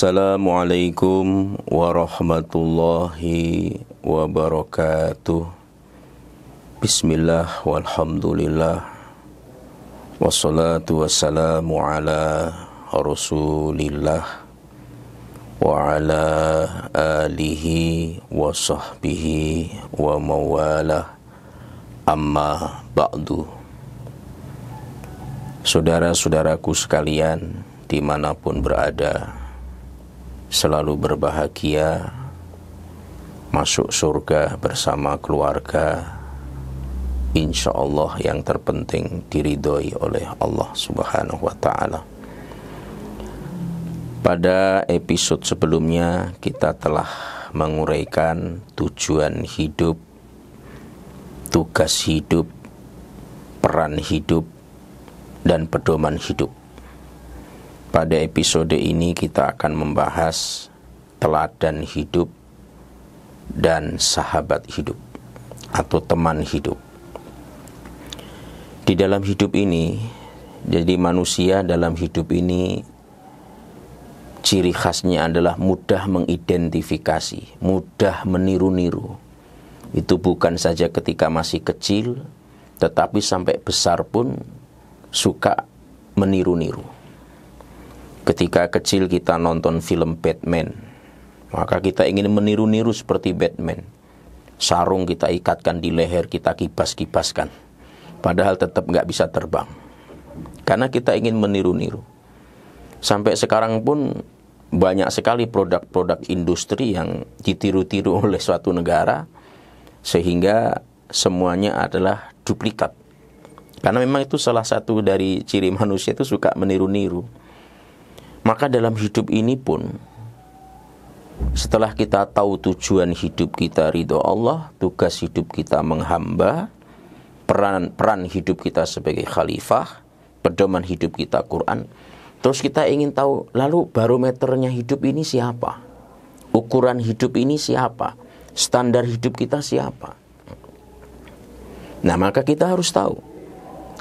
Assalamualaikum warahmatullahi wabarakatuh. Bismillah walhamdulillah, wassalatu wassalamu ala rasulillah wa ala alihi wa sahbihi wa mawalah, amma ba'du. Saudara-saudaraku sekalian dimanapun berada, selalu berbahagia, masuk surga bersama keluarga, insya Allah yang terpenting diridhoi oleh Allah Subhanahu wa ta'ala. Pada episode sebelumnya kita telah menguraikan tujuan hidup, tugas hidup, peran hidup, dan pedoman hidup. Pada episode ini kita akan membahas teladan hidup dan sahabat hidup atau teman hidup. Di dalam hidup ini, jadi manusia dalam hidup ini ciri khasnya adalah mudah mengidentifikasi, mudah meniru-niru. Itu bukan saja ketika masih kecil, tetapi sampai besar pun suka meniru-niru. Ketika kecil kita nonton film Batman, maka kita ingin meniru-niru seperti Batman. Sarung kita ikatkan di leher, kita kibas-kibaskan, padahal tetap nggak bisa terbang, karena kita ingin meniru-niru. Sampai sekarang pun banyak sekali produk-produk industri yang ditiru-tiru oleh suatu negara, sehingga semuanya adalah duplikat. Karena memang itu salah satu dari ciri manusia, itu suka meniru-niru. Maka dalam hidup ini pun, setelah kita tahu tujuan hidup kita ridho Allah, tugas hidup kita menghamba, peran hidup kita sebagai khalifah, pedoman hidup kita Quran, terus kita ingin tahu, lalu barometernya hidup ini siapa? Ukuran hidup ini siapa? Standar hidup kita siapa? Nah, maka kita harus tahu.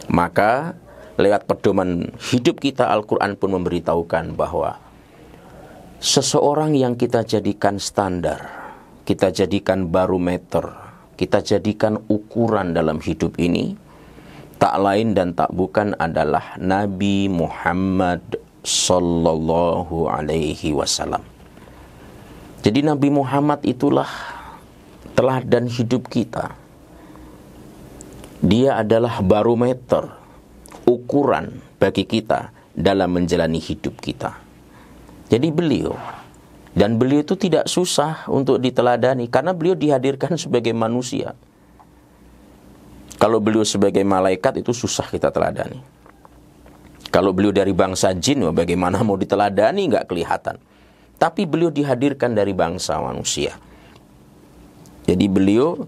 Maka lewat pedoman hidup kita, Al-Quran pun memberitahukan bahwa seseorang yang kita jadikan standar, kita jadikan barometer, kita jadikan ukuran dalam hidup ini, tak lain dan tak bukan adalah Nabi Muhammad Sallallahu Alaihi Wasallam. Jadi Nabi Muhammad itulah teladan hidup kita. Dia adalah barometer, ukuran bagi kita dalam menjalani hidup kita. Jadi beliau itu tidak susah untuk diteladani, karena beliau dihadirkan sebagai manusia. Kalau beliau sebagai malaikat itu susah kita teladani. Kalau beliau dari bangsa jin, bagaimana mau diteladani, nggak kelihatan. Tapi beliau dihadirkan dari bangsa manusia. Jadi beliau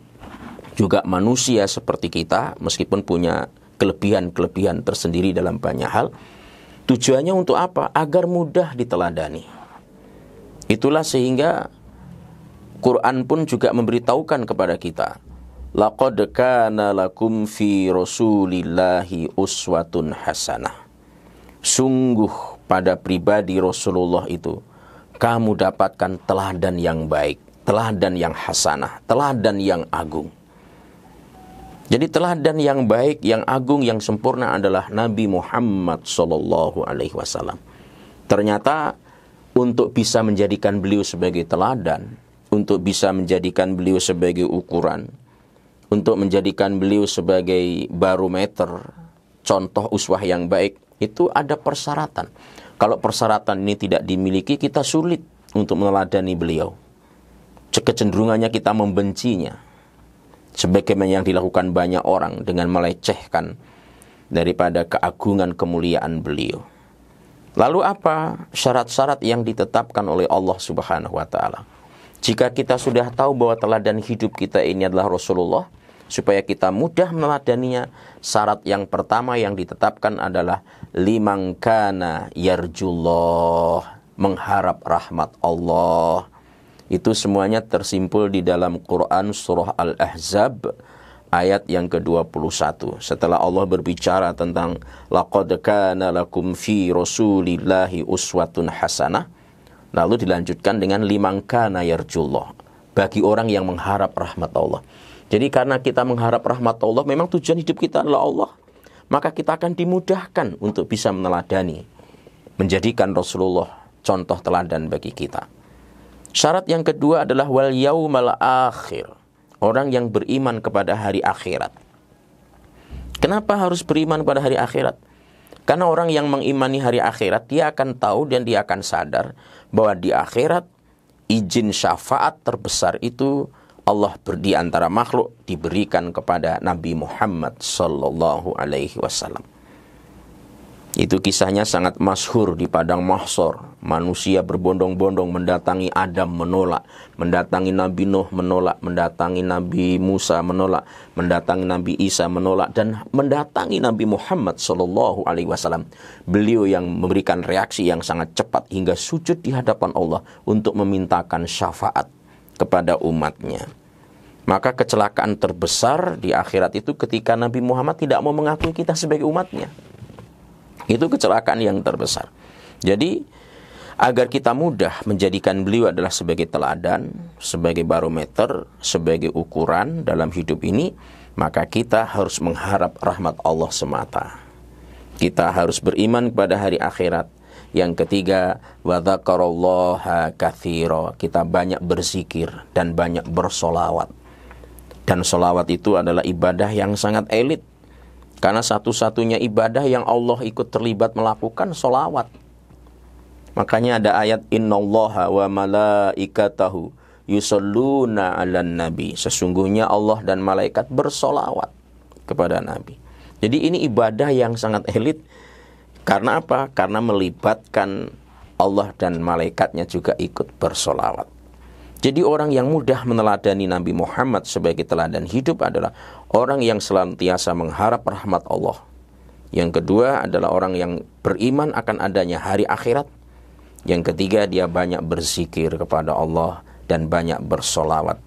juga manusia seperti kita, meskipun punya kelebihan-kelebihan tersendiri dalam banyak hal. Tujuannya untuk apa? Agar mudah diteladani. Itulah sehingga Quran pun juga memberitahukan kepada kita, laqad kana lakum fi rasulillahi uswatun hasanah. Sungguh pada pribadi Rasulullah itu kamu dapatkan teladan yang baik, teladan yang hasanah, teladan yang agung. Jadi teladan yang baik, yang agung, yang sempurna adalah Nabi Muhammad Sallallahu Alaihi Wasallam. Ternyata untuk bisa menjadikan beliau sebagai teladan, untuk bisa menjadikan beliau sebagai ukuran, untuk menjadikan beliau sebagai barometer, contoh uswah yang baik, itu ada persyaratan. Kalau persyaratan ini tidak dimiliki, kita sulit untuk meneladani beliau. Kecenderungannya kita membencinya, sebagaimana yang dilakukan banyak orang dengan melecehkan daripada keagungan kemuliaan beliau. Lalu apa syarat-syarat yang ditetapkan oleh Allah Subhanahu wa ta'ala? Jika kita sudah tahu bahwa teladan hidup kita ini adalah Rasulullah, supaya kita mudah meneladaninya, syarat yang pertama yang ditetapkan adalah liman kana yarjullah, mengharap rahmat Allah. Itu semuanya tersimpul di dalam Quran surah Al-Ahzab ayat yang ke-21. Setelah Allah berbicara tentang laqad kana lakum fi rasulillahi uswatun hasanah, Lalu dilanjutkan dengan liman kana yarjullah, bagi orang yang mengharap rahmat Allah. Jadi karena kita mengharap rahmat Allah, memang tujuan hidup kita adalah Allah, maka kita akan dimudahkan untuk bisa meneladani, menjadikan Rasulullah contoh teladan bagi kita. Syarat yang kedua adalah wal yaumal akhir, orang yang beriman kepada hari akhirat. Kenapa harus beriman pada hari akhirat? Karena orang yang mengimani hari akhirat, dia akan tahu dan dia akan sadar bahwa di akhirat izin syafaat terbesar itu Allah di antara makhluk diberikan kepada Nabi Muhammad sallallahu alaihi wasallam. Itu kisahnya sangat masyhur di padang mahsyar. Manusia berbondong-bondong mendatangi Adam menolak, mendatangi Nabi Nuh menolak, mendatangi Nabi Musa menolak, mendatangi Nabi Isa menolak, dan mendatangi Nabi Muhammad sallallahu alaihi wasallam. Beliau yang memberikan reaksi yang sangat cepat hingga sujud di hadapan Allah untuk memintakan syafaat kepada umatnya. Maka kecelakaan terbesar di akhirat itu ketika Nabi Muhammad tidak mau mengakui kita sebagai umatnya. Itu kecelakaan yang terbesar. Jadi agar kita mudah menjadikan beliau adalah sebagai teladan, sebagai barometer, sebagai ukuran dalam hidup ini, maka kita harus mengharap rahmat Allah semata. Kita harus beriman kepada hari akhirat. Yang ketiga, wa dzakarallaha katsira, kita banyak berzikir dan banyak bersolawat. Dan solawat itu adalah ibadah yang sangat elit. Karena satu-satunya ibadah yang Allah ikut terlibat melakukan solawat. Makanya ada ayat innallaha wa malaikatahu yusholluna 'alan nabi. Sesungguhnya Allah dan malaikat bersolawat kepada Nabi. Jadi ini ibadah yang sangat elit. Karena apa? Karena melibatkan Allah dan malaikatnya juga ikut bersolawat. Jadi orang yang mudah meneladani Nabi Muhammad sebagai teladan hidup adalah orang yang senantiasa mengharap rahmat Allah. Yang kedua adalah orang yang beriman akan adanya hari akhirat. Yang ketiga, dia banyak berzikir kepada Allah dan banyak bersolawat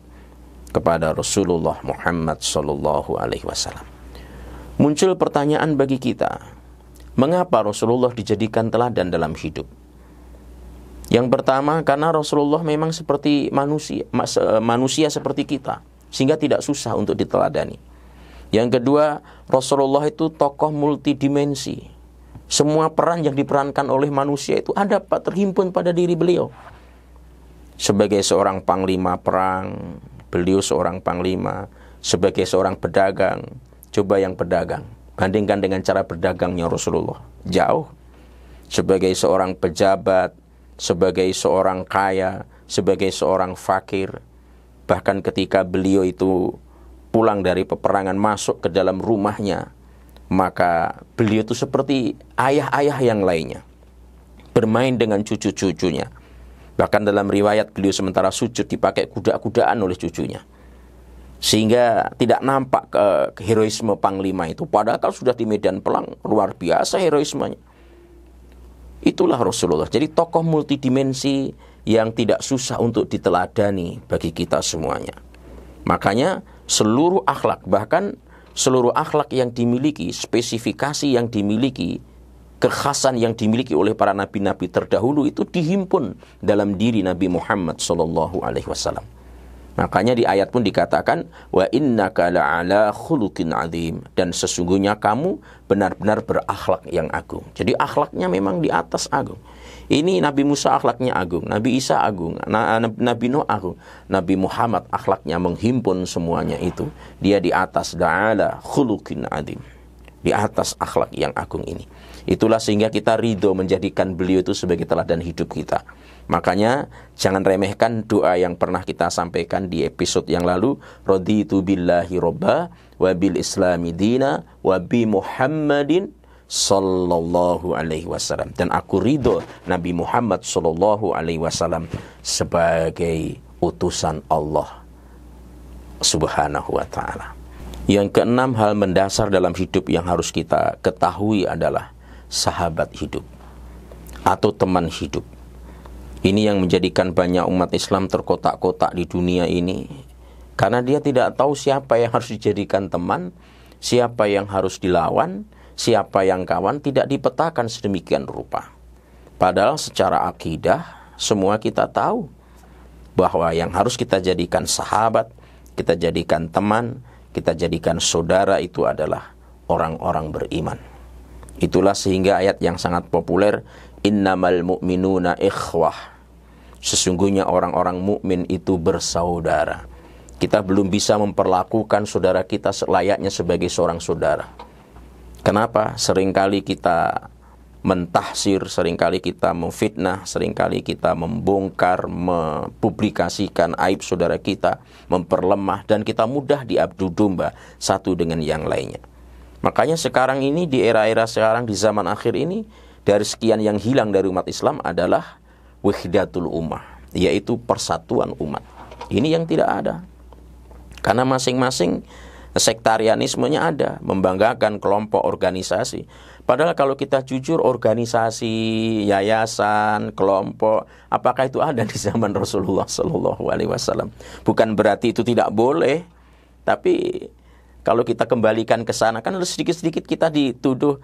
kepada Rasulullah Muhammad sallallahu alaihi wasallam. Muncul pertanyaan bagi kita, mengapa Rasulullah dijadikan teladan dalam hidup? Yang pertama, karena Rasulullah memang seperti manusia seperti kita, sehingga tidak susah untuk diteladani. Yang kedua, Rasulullah itu tokoh multidimensi. Semua peran yang diperankan oleh manusia itu ada terhimpun pada diri beliau. Sebagai seorang panglima perang, beliau seorang panglima. Sebagai seorang pedagang, coba yang pedagang, bandingkan dengan cara berdagangnya Rasulullah, jauh. Sebagai seorang pejabat, sebagai seorang kaya, sebagai seorang fakir, bahkan ketika beliau itu pulang dari peperangan masuk ke dalam rumahnya, maka beliau itu seperti ayah-ayah yang lainnya, bermain dengan cucu-cucunya. Bahkan dalam riwayat beliau sementara sujud dipakai kuda-kudaan oleh cucunya, sehingga tidak nampak heroisme panglima itu, padahal kalau sudah di medan perang luar biasa heroismenya. Itulah Rasulullah. Jadi tokoh multidimensi yang tidak susah untuk diteladani bagi kita semuanya. Makanya seluruh akhlak, bahkan seluruh akhlak yang dimiliki, spesifikasi yang dimiliki, kekhasan yang dimiliki oleh para nabi-nabi terdahulu itu dihimpun dalam diri Nabi Muhammad sallallahu alaihi wasallam. Makanya di ayat pun dikatakan wa innaka la'ala khuluqin azim, dan sesungguhnya kamu benar-benar berakhlak yang agung. Jadi akhlaknya memang di atas agung. Ini Nabi Musa akhlaknya agung, Nabi Isa agung, Nabi Nuh agung, Nabi Muhammad akhlaknya menghimpun semuanya itu. Dia di atas la'ala khuluqin azim, di atas akhlak yang agung ini. Itulah sehingga kita ridho menjadikan beliau itu sebagai teladan hidup kita. Makanya jangan remehkan doa yang pernah kita sampaikan di episode yang lalu, raditu billahi robba wa bil islami dina wa bi Muhammadin sallallahu alaihi wasallam, dan aku ridho Nabi Muhammad sallallahu alaihi wasallam sebagai utusan Allah subhanahu wa ta'ala. Yang keenam, hal mendasar dalam hidup yang harus kita ketahui adalah sahabat hidup atau teman hidup. Ini yang menjadikan banyak umat Islam terkotak-kotak di dunia ini, karena dia tidak tahu siapa yang harus dijadikan teman, siapa yang harus dilawan, siapa yang kawan, tidak dipetakan sedemikian rupa. Padahal secara akidah, semua kita tahu bahwa yang harus kita jadikan sahabat, kita jadikan teman, kita jadikan saudara itu adalah orang-orang beriman. Itulah sehingga ayat yang sangat populer, innamal mu'minuna ikhwah. Sesungguhnya orang-orang mukmin itu bersaudara. Kita belum bisa memperlakukan saudara kita selayaknya sebagai seorang saudara. Kenapa? Seringkali kita mentahsir, seringkali kita memfitnah, seringkali kita membongkar, mempublikasikan aib saudara kita, memperlemah, dan kita mudah diadu domba satu dengan yang lainnya. Makanya sekarang ini, di era-era sekarang, di zaman akhir ini, dari sekian yang hilang dari umat Islam adalah wahdatul ummah, yaitu persatuan umat. Ini yang tidak ada. Karena masing-masing sektarianismenya ada, membanggakan kelompok organisasi. Padahal kalau kita jujur, organisasi, yayasan, kelompok, apakah itu ada di zaman Rasulullah SAW? Bukan berarti itu tidak boleh, tapi kalau kita kembalikan ke sana, kan sedikit-sedikit kita dituduh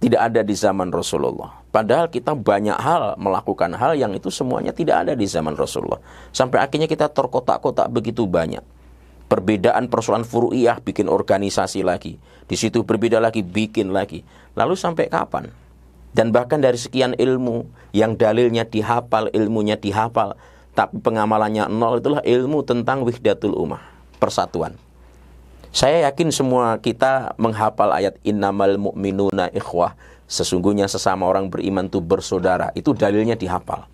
tidak ada di zaman Rasulullah. Padahal kita banyak hal, melakukan hal yang itu semuanya tidak ada di zaman Rasulullah. Sampai akhirnya kita terkotak-kotak begitu banyak. Perbedaan persoalan furu'iyah, bikin organisasi lagi. Di situ berbeda lagi, bikin lagi. Lalu sampai kapan? Dan bahkan dari sekian ilmu, yang dalilnya dihafal, ilmunya dihafal, tapi pengamalannya nol, itulah ilmu tentang wahdatul ummah, persatuan. Saya yakin semua kita menghafal ayat innamal mu'minuna ikhwah. Sesungguhnya sesama orang beriman itu bersaudara. Itu dalilnya dihafal.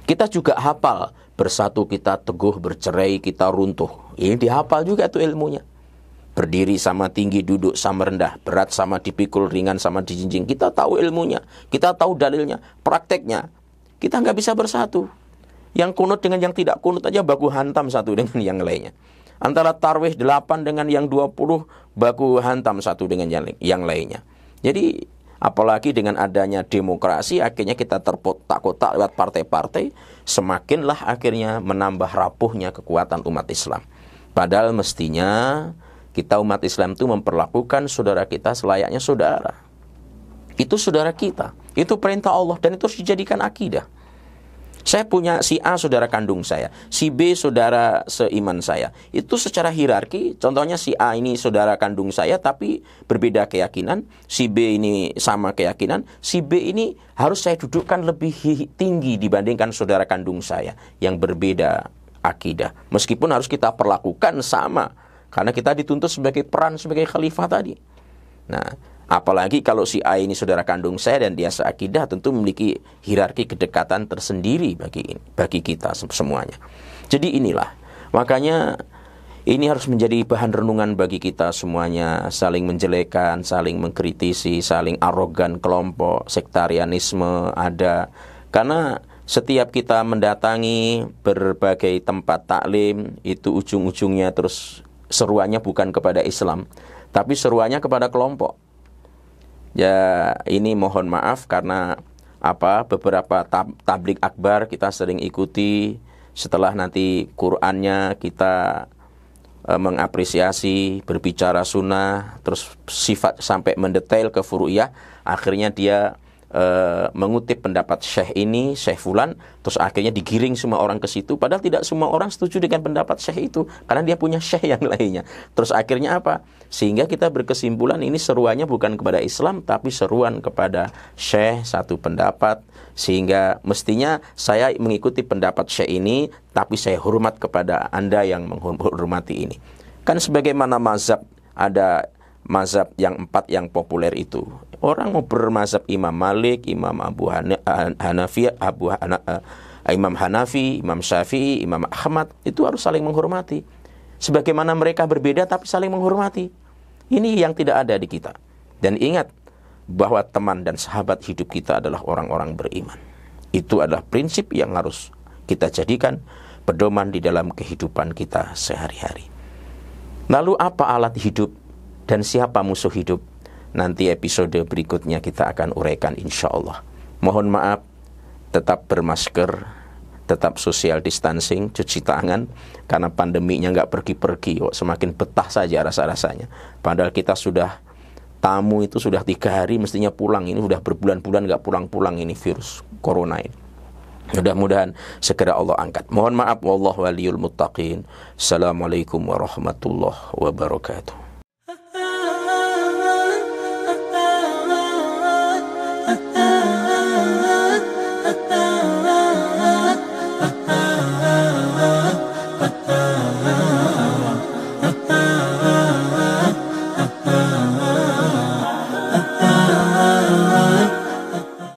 Kita juga hafal, bersatu kita teguh, bercerai kita runtuh. Ini dihafal juga tuh ilmunya. Berdiri sama tinggi, duduk sama rendah, berat sama dipikul, ringan sama dijinjing. Kita tahu ilmunya, kita tahu dalilnya, prakteknya. Kita nggak bisa bersatu. Yang kunut dengan yang tidak kunut aja baku hantam satu dengan yang lainnya. Antara tarwih 8 dengan yang 20 baku hantam satu dengan yang lainnya. Jadi apalagi dengan adanya demokrasi, akhirnya kita terkotak-kotak lewat partai-partai, semakinlah akhirnya menambah rapuhnya kekuatan umat Islam. Padahal mestinya kita umat Islam itu memperlakukan saudara kita selayaknya saudara. Itu saudara kita, itu perintah Allah, dan itu harus dijadikan akidah. Saya punya si A saudara kandung saya, si B saudara seiman saya. Itu secara hierarki, contohnya si A ini saudara kandung saya tapi berbeda keyakinan, si B ini sama keyakinan, si B ini harus saya dudukkan lebih tinggi dibandingkan saudara kandung saya yang berbeda akidah. Meskipun harus kita perlakukan sama, karena kita dituntut sebagai peran sebagai khalifah tadi. Nah, apalagi kalau si A ini saudara kandung saya dan dia seakidah, tentu memiliki hierarki kedekatan tersendiri bagi kita semuanya. Jadi inilah, makanya ini harus menjadi bahan renungan bagi kita semuanya. Saling menjelekan, saling mengkritisi, saling arogan kelompok, sektarianisme ada. Karena setiap kita mendatangi berbagai tempat taklim, itu ujung-ujungnya terus seruannya bukan kepada Islam, tapi seruannya kepada kelompok. Ya, ini mohon maaf karena beberapa tablik akbar kita sering ikuti, setelah nanti Qur'annya kita mengapresiasi, berbicara sunnah, terus sifat sampai mendetail ke furu'iyah, akhirnya dia mengutip pendapat syekh ini, syekh fulan, terus akhirnya digiring semua orang ke situ, padahal tidak semua orang setuju dengan pendapat syekh itu, karena dia punya syekh yang lainnya. Terus akhirnya apa? Sehingga kita berkesimpulan ini seruannya bukan kepada Islam, tapi seruan kepada syekh satu pendapat, sehingga mestinya saya mengikuti pendapat syekh ini, tapi saya hormat kepada Anda yang menghormati ini. Kan sebagaimana mazhab, ada mazhab yang 4 yang populer itu. Orang mau bermazhab Imam Malik, Imam Hanafi, Imam Hanafi, Imam Syafi'i, Imam Ahmad, itu harus saling menghormati. Sebagaimana mereka berbeda tapi saling menghormati. Ini yang tidak ada di kita. Dan ingat bahwa teman dan sahabat hidup kita adalah orang-orang beriman. Itu adalah prinsip yang harus kita jadikan pedoman di dalam kehidupan kita sehari-hari. Lalu apa alat hidup dan siapa musuh hidup? Nanti episode berikutnya kita akan uraikan insya Allah. Mohon maaf, tetap bermasker, tetap social distancing, cuci tangan, karena pandeminya nggak pergi-pergi, semakin betah saja rasa-rasanya. Padahal kita sudah, tamu itu sudah 3 hari mestinya pulang, ini sudah berbulan-bulan nggak pulang-pulang ini virus corona ini. Mudah-mudahan segera Allah angkat. Mohon maaf, wallahu waliyul muttaqin. Assalamualaikum warahmatullahi wabarakatuh.